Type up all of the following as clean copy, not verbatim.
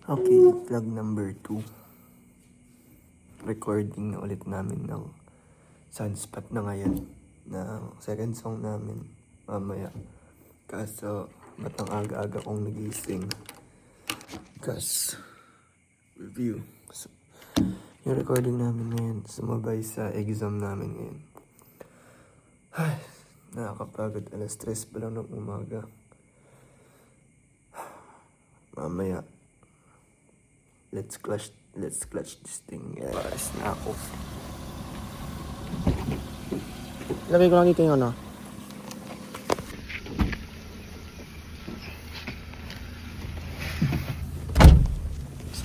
Okay, vlog number 2. Recording na ulit namin ng Sunspot na ngayon. Na second song namin mamaya. Kaso, ba't ang aga-aga kong nagising? Kasi, review. So, yung recording namin ngayon, sumabay sa exam namin ngayon. Ay, nakakapagod. Alas 3 pa lang ng umaga. Mamaya, let's clutch this thing. Yes, na ako. Lagay ko lang dito yung ano.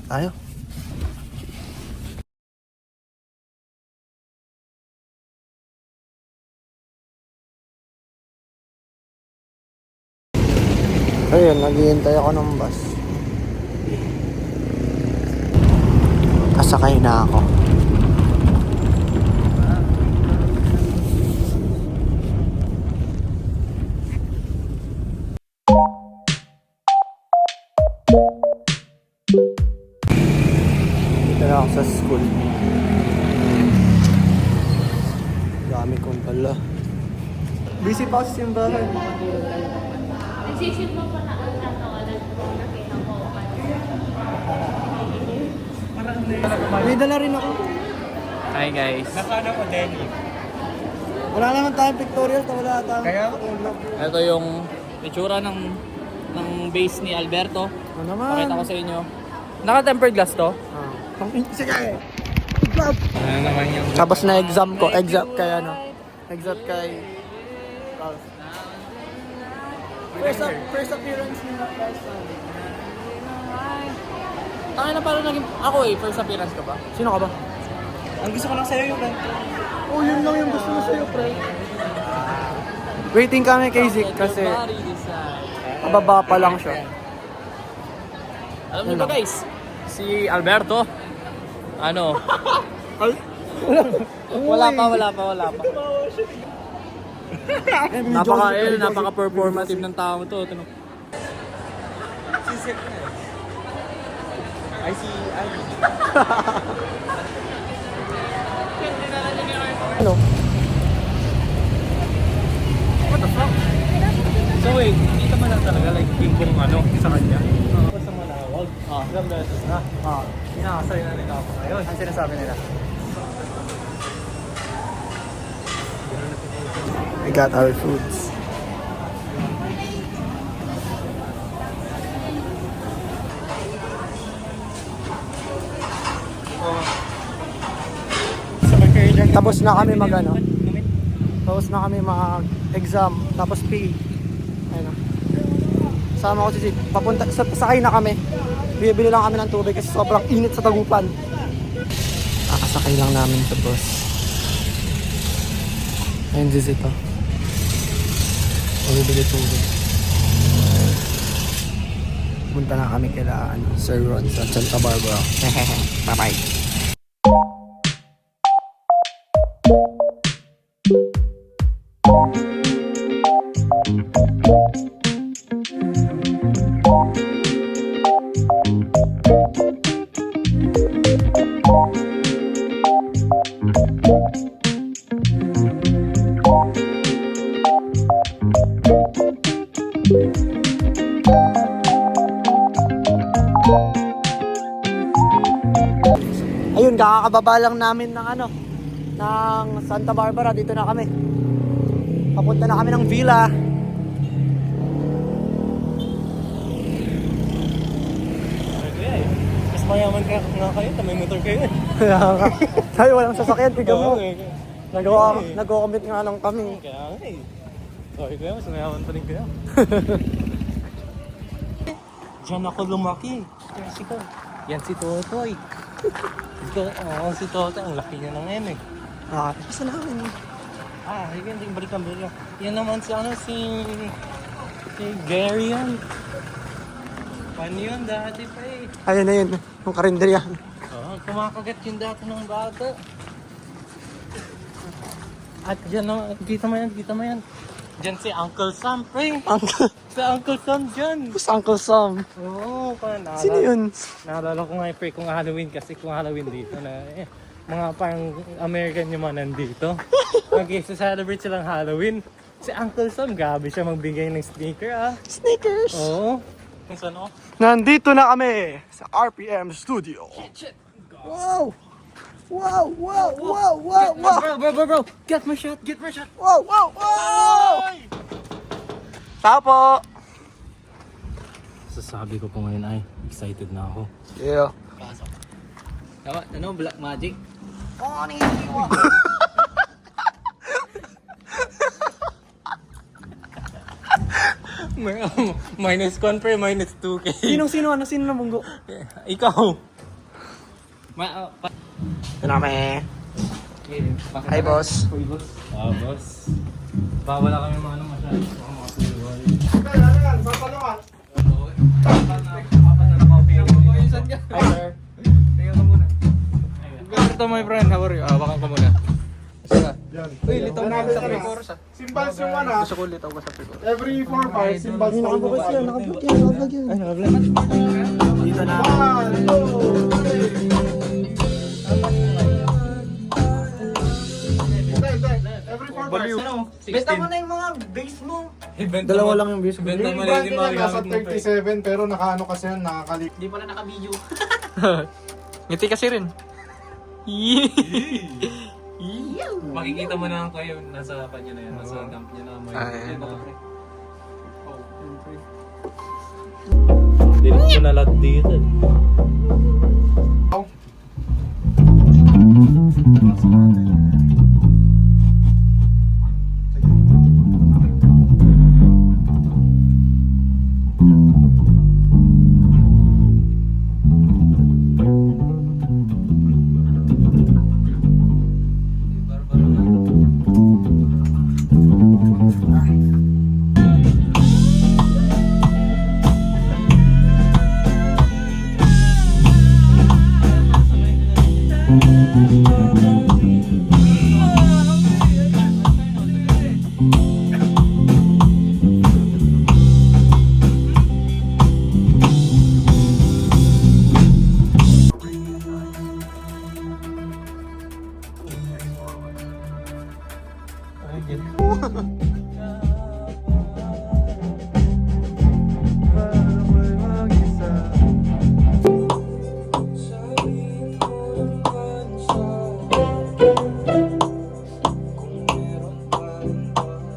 Tayo. Ayun, naghihintay ako ng bus. Kasakay na ako. Dito na ako sa school. Dami kong pala. Busy pa ako sa simbahan. Nagsisit mo pa na ang tatawanan ko na kinakuha. May dala rin ako. Hi guys. Nakano ko din. Wala naman tayong pictorial, wala tayong... Kaya? Ito yung itsura ng base ni Alberto. Ano naman? Pakita ko sa inyo. Naka-tempered glass to. Sige! Ano naman yung... Tapos na exam ko. Exam kay ano? Exam kay... Ralph. First appearance niya last time. Tangin na parang naging... Ako first appearance ko ba? Sino ka ba? Ang gusto ko lang sa'yo yung Oh, yun lang yung gusto mo sa'yo, pre. Waiting kami kay Zik kasi kababa pa lang siya. Alam niyo ba guys? Si Alberto. Ano? Wala pa. Napaka-performative ng tao to. sisip na eh. I see, Ano? What the fuck? So wait, dito man lang talaga like yung kung ano sa kanya. Sa Manawag. Ilang beses na. Inakasay na nila ako ngayon. Ang sinasabi nila? We got our foods. Tapos na kami mag-ano. Tapos na kami mag-exam. Tapos PE. Ayun na. Sama ko si Zik. Papunta, sakay na kami. Bibili lang kami ng tubig kasi sobrang init sa Tagupan. Kakasakay lang namin sa bus. Ayun si Zik. Bibili tubig. Punta na kami kila Sir Ron sa Santa Barbara. Bye-bye. Ayun, kakakababa lang namin ng ng Santa Barbara. Dito na kami. Papunta na kami ng villa. Mas mayaman kaya nga kayo, may motor kayo eh. Tayo walang sasakyan, tignan mo. Oo, eh. Nag-commit nga lang kami. Kaya nga eh. Sorry kuya, mas mayaman pa rin kayo. Diyan ako lumaki. Yan si Totoy. Si Totoy, ang laki niya na ngayon eh. Isa na kami. Sige, hindi balikan. Yan naman si Gary yan. Paano yun dati pa eh. Ayun na yun, yung karinderya. Kumakagat yung dati ng bata. At dyan, kita mo yan. Diyan si Uncle Sam, pre. Uncle, Si Uncle Sam dyan. who's Uncle Sam? Oo, Sino yun? Naalala ko nga pre kung Halloween kasi kung Halloween dito na mga parang American yung mga nandito. Mag-celebrate silang Halloween. Si Uncle Sam, gabi siya magbigay ng sneaker ah. Sneakers. Oo. Kung saan ako? Nandito na kami sa RPM Studio. Wow! Wow, wow, wow, wow, wow! Bro! Get my shot! Wow, wow, wow! Tao po! Sasabi ko po ngayon ay, excited na ako. Yeah. Tama, ano, Black Magic? Minus con pre, minus 2K. Sino na munggo? Ikaw! Ito na kami. Hi, boss. Boss. Bawal kami mga ano masyado. Mga suliwal. Hi, sir. Tingnan ka muna. Ito, my friend. How are you? Bakang ka muna. Uy, litaw na sa pre-chorus ah. Simbals yung ano, Gusto ko litaw ka sa pre-chorus. every 4 bars, simbals na Nakabukas yan, nakabook yan. Ay, nakablend. Dito na. 1, 2, 3. Every 4 bars. Benta mo na yung mga base mo. Ibenta Dalawa mo- lang yung base ko. Ibenta Yung mo brand lang yung nila mga nasa gamit mo, pre. 37 pero nakaano kasi yun, nakakalik. Hindi pala naka-video. Ngiti kasi rin. Makikita mo na kayo nasa kanya na yan, nasa dump niya na may Ay. Dinig ko na lahat dito.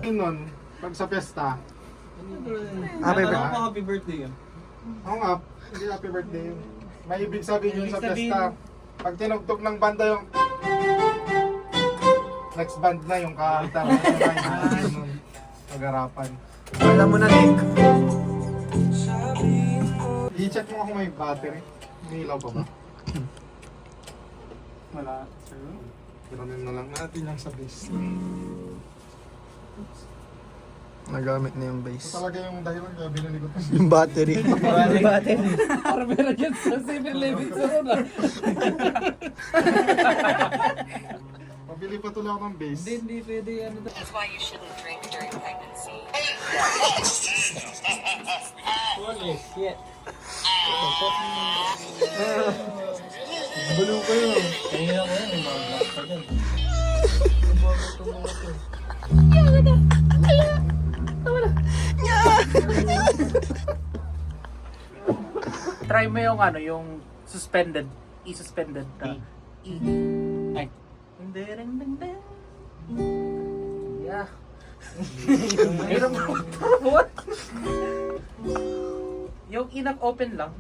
Yun nun, pag sa pesta, Happy birthday yun. oo nga, hindi happy birthday yun. May ibig sabihin yun sa pesta. Pag tinugtog ng banda yung next band na yung kanta. Pag-arapan. Alam mo na, Nick. I-check mo kung may battery. May ilaw pa ba? Wala. Tiranin na lang natin yung sa base. Nagamit na yung base. Ito talaga yung dahilan kaya binili ko. Yung battery. Para meron yan sa 7-Eleven sa una. Pabili pa tuloy ako ng base. Hindi pwede ano to. That's why you shouldn't drink during pregnancy. Holy shit. Baliw kayo. Kanina ko yan, may mga black pa dyan. Try mo yung ano, yung suspended. I-suspended na. Ay. Yeah. What? Yung open lang.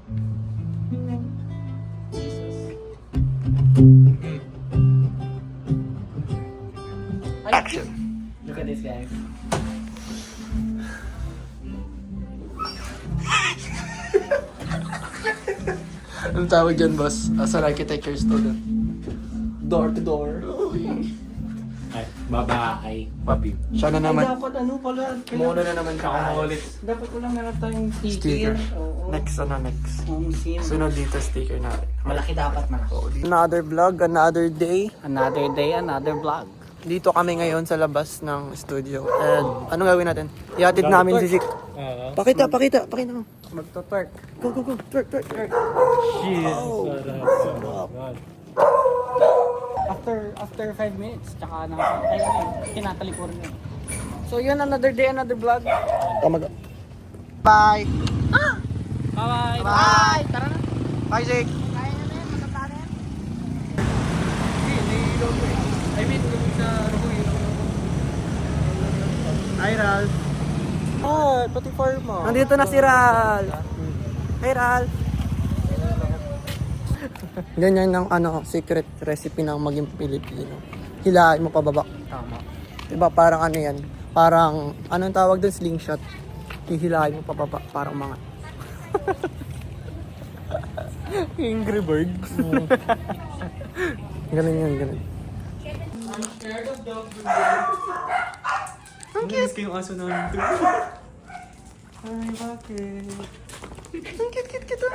Action. Look at this, guys. Anong tawag dyan, boss? As an architecture student. Door to door. Ay, babae, papi. Siya na naman. Dapat ano pala. Muna na naman siya. Ulit. Dapat ko lang meron tayong Sticker. Oo. Next, next. Sim. Sunod dito, sticker natin. Malaki dapat man. Another vlog, another day. Another day, another vlog. Dito kami ngayon sa labas ng studio. And anong gagawin natin? Ihatid namin si Zik. Pakita mo. Magto-twerk. Go. Twerk. Cheers. Oh. Sarap. After 5 minutes, tsaka tinatalikuran yun. So yun, another day, another vlog. Bye. Bye-bye! Bye. Tara na. Bye, Zik. Hi, Ral. Ah, pati farma. Nandito na si Ral. Hey, Ral. Ganyan ang secret recipe ng maging Pilipino. Hilahin mo pababa. Tama. Diba parang ano yan? Parang, anong tawag doon? Slingshot. Hihilahin mo pababa. Parang mga... Angry Bird. Ganun yan, ganun. Ang kiss ko yung aso namin ito. Ay, bakit? Ang cute.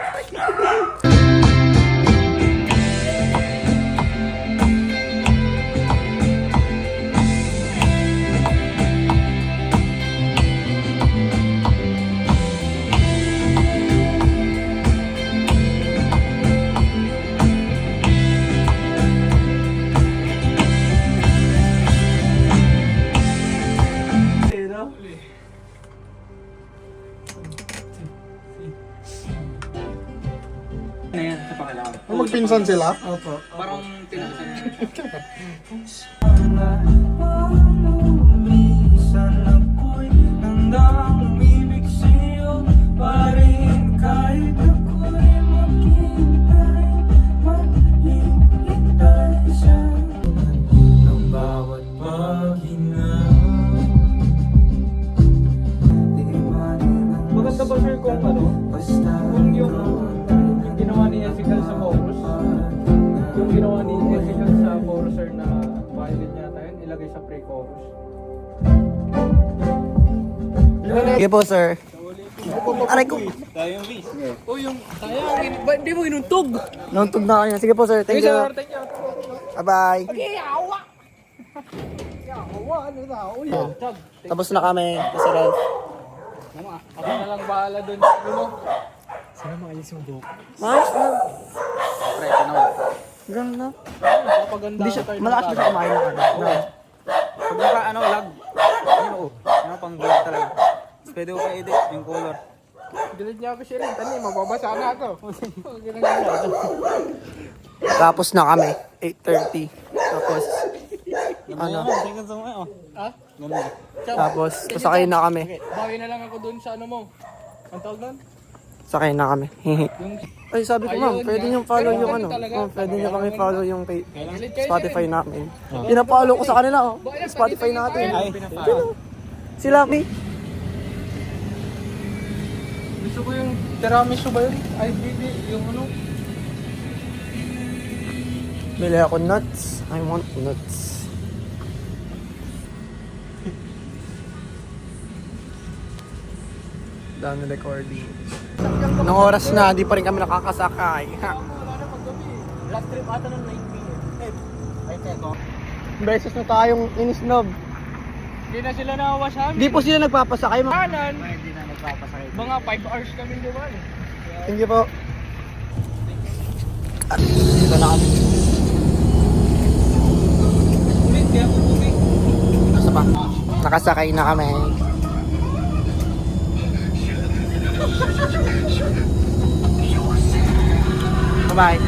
Ano yan? Sa pangalawa. Magpinsan sila? Parang pinakasan. Maganda ba sir kung kung yung ginawa ni Jessica sa chorus, yung ginawa ni Jessica sa chorus sir na violin yata yun, ilagay sa pre-chorus. Sige po, sir. Aray ko. Tayong bis. O yung tayang, hindi mo inuntog. Nauntog na kayo. Sige po, sir. Thank you. Thank you. Bye-bye. Chag. Tapos na kami. Kasi Ralph. Ako na lang bahala dun. Ano? Sana maayos yung buhok. Nice na. Preto naman. Ganun na. Papaganda Hindi siya, tayo. malakas ba siya kumain ng ano? No. Pag naka lag, yun o, ano pang vlog talaga. Pwede ko pa edit yung color. Delete niya ako siya rin. Tani, mababasa na ako. Tapos na kami. 8:30. Tapos, ano? Second song oh. Ha? Ganda. Tapos, pasakay na kami. Bawi na lang ako dun sa ano mo. Ang tawag doon? Sakay na kami. Ay, sabi ko ma'am, pwede nyo follow yung ano. Oh, pwede nyo kami follow yung Spotify namin. Pinapollow ko sa kanila, oh. Spotify natin. Ay, Sila, me. Gusto ko yung tiramisu ba yun? Ay, hindi. Yung ano? Bili ako nuts. I want nuts. Dami recording. Nung oras na, di pa rin kami nakakasakay. Ha. Last trip ata ng 9 p.m. Ay, teko. Beses na tayong inisnob. Hindi na sila nawawa sa amin. Di po sila nagpapasakay. Kanan. hindi na nagpapasakay. Mga 5 hours kami duman. Thank you po. At dito na kami. Asa pa? Nakasakay na kami. Bye-bye.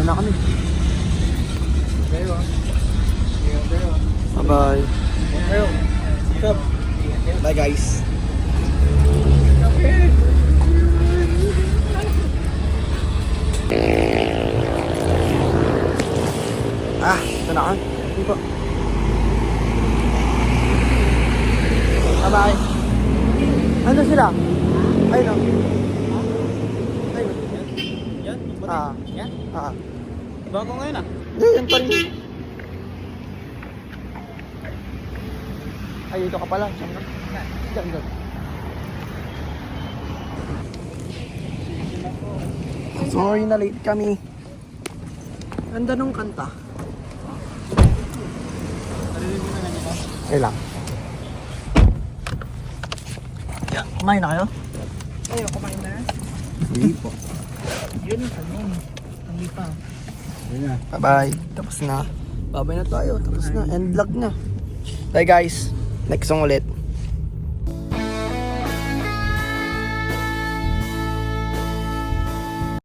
Wala kami. Bye-bye. Bye guys. Ito na ka. Hindi po. Bye-bye. Ano sila? Ayun o. Ayun o. Bako ngayon ah. Hindi, yan pa rin. Ay, dito ka pala. Diyan. Sorry na late kami. Ganda nung kanta. Okay lang. Kumain na kayo? Ayaw, kumain na. Hindi po. Yun, ano? Hindi pa. Bye-bye. Tapos na. Bye-bye na tayo. Tapos na. End vlog na. Bye guys. Next song ulit.